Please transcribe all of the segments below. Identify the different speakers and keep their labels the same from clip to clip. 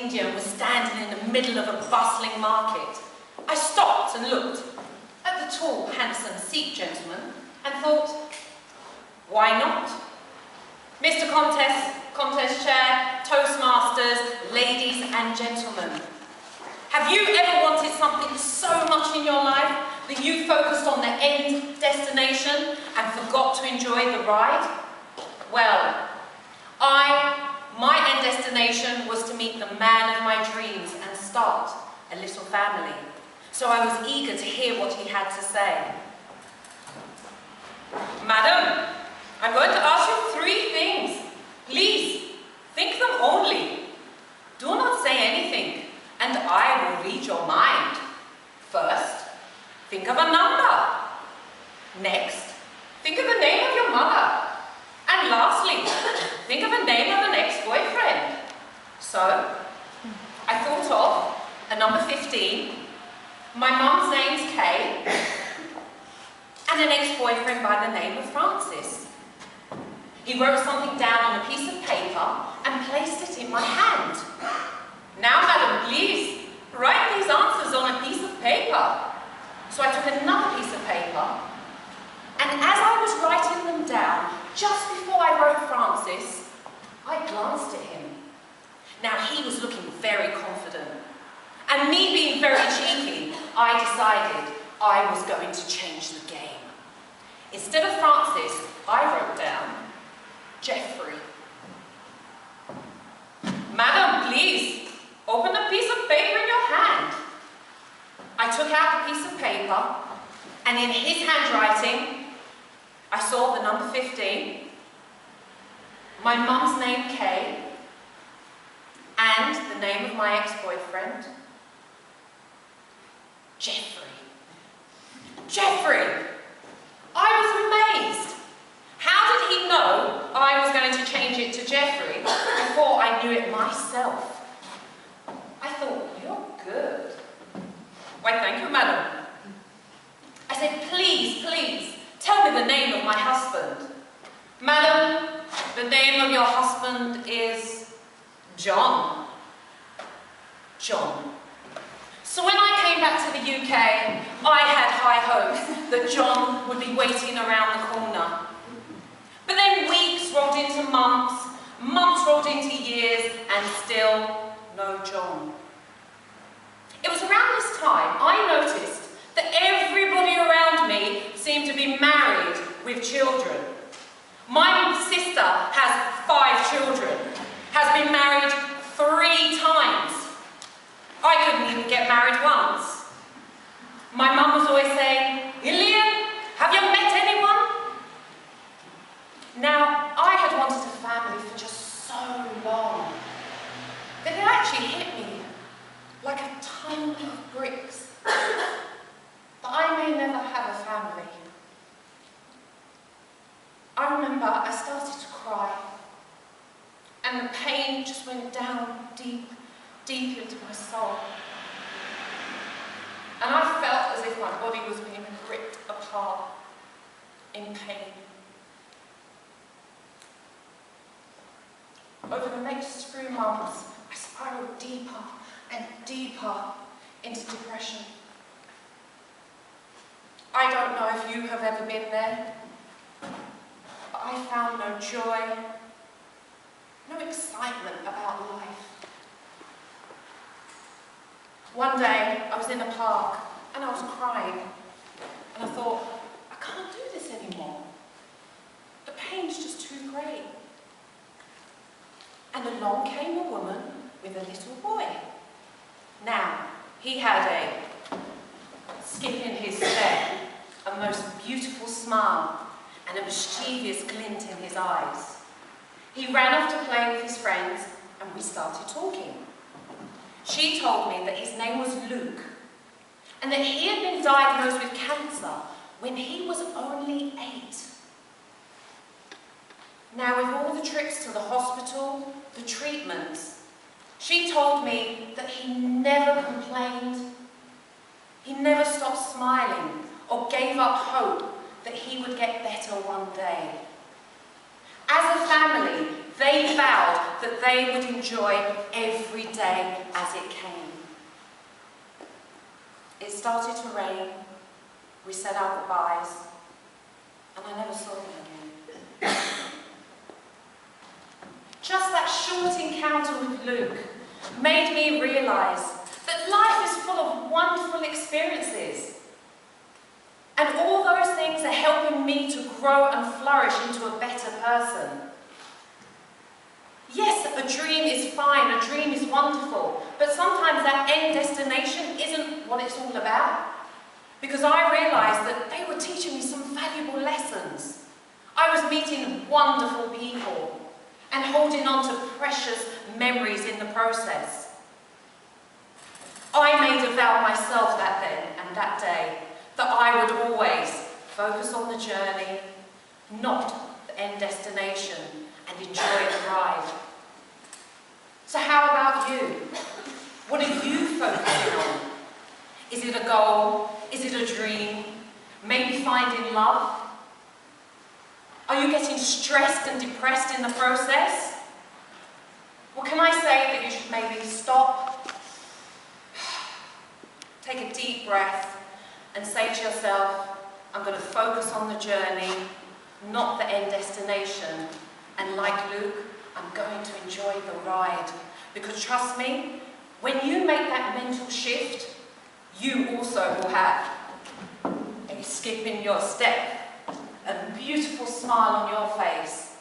Speaker 1: Indian was standing in the middle of a bustling market. I stopped and looked at the tall, handsome Sikh gentleman and thought, why not? Mr. Contest Chair, Toastmasters, ladies and gentlemen, have you ever wanted something so much in your life that you focused on the end destination and forgot to enjoy the ride? Well, my end destination was to meet the man of my dreams and start a little family. So I was eager to hear what he had to say. Madam, I'm going to ask you 3 things. Please, think them only. Do not say anything, and I will read your mind. First, think of a number. Next, think of the name of your mother. And lastly, think of the name of an ex-boyfriend. So, I thought of a number 15, my mum's name's Kay, and an ex-boyfriend by the name of Francis. He wrote something down on a piece of paper and placed it in my hand. Now, madam, please, write these answers on a piece of paper. So I took another piece of paper, and as I was writing them down, just before I wrote Francis, I glanced at him. Now, he was looking very confident, and me being very cheeky, I decided I was going to change the game. Instead of Francis, I wrote down Jeffrey. Madam, please, open the piece of paper in your hand. I took out the piece of paper, and in his handwriting, I saw the number 15, my mum's name Kay, and the name of my ex-boyfriend, Jeffrey. Jeffrey! I was amazed. How did he know I was going to change it to Jeffrey before I knew it myself? I thought, you're good. Why, thank you, madam. I said, please, please, tell me the name of my husband. Madam, the name of your husband is John. John. So when I came back to the UK, I had high hopes that John would be waiting around the corner. But then weeks rolled into months, months rolled into years, and still no John. It was around this time I noticed that everybody around me seemed to be married with children. My sister has 5 children, has been married 3 times. I couldn't even get married once. My mum was always saying, Elaine, have you met anyone? Now, I had wanted a family for just so long that it actually hit me like a ton of bricks that I may never have a family. I remember I started to cry, and the pain just went down deep into my soul. And I felt as if my body was being ripped apart in pain. Over the next few months, I spiraled deeper and deeper into depression. I don't know if you have ever been there, but I found no joy, no excitement about life. One day, I was in a park, and I was crying, and I thought, I can't do this anymore. The pain's just too great. And along came a woman with a little boy. Now, he had a skip in his step, a most beautiful smile, and a mischievous glint in his eyes. He ran off to play with his friends, and we started talking. She told me that his name was Luke, and that he had been diagnosed with cancer when he was only 8. Now, with all the trips to the hospital, the treatments, she told me that he never complained, he never stopped smiling or gave up hope that he would get better one day. As a family, they vowed that they would enjoy every day as it came. It started to rain, we said our goodbyes, and I never saw them again. Just that short encounter with Luke made me realise that life is full of wonderful experiences. And all those things are helping me to grow and flourish into a better person. Yes, a dream is fine, a dream is wonderful, but sometimes that end destination isn't what it's all about. Because I realised that they were teaching me some valuable lessons. I was meeting wonderful people and holding on to precious memories in the process. I made a vow myself that then and that day that I would always focus on the journey, not the end destination, and enjoy the ride. So how about you? What are you focusing on? Is it a goal? Is it a dream? Maybe finding love? Are you getting stressed and depressed in the process? Well, can I say that you should maybe stop, take a deep breath, and say to yourself, I'm going to focus on the journey, not the end destination. And like Luke, I'm going to enjoy the ride. Because trust me, when you make that mental shift, you also will have a skip in your step, a beautiful smile on your face,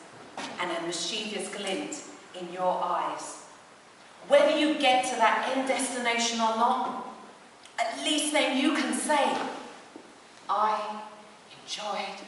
Speaker 1: and a mischievous glint in your eyes. Whether you get to that end destination or not, at least then you can say, I enjoyed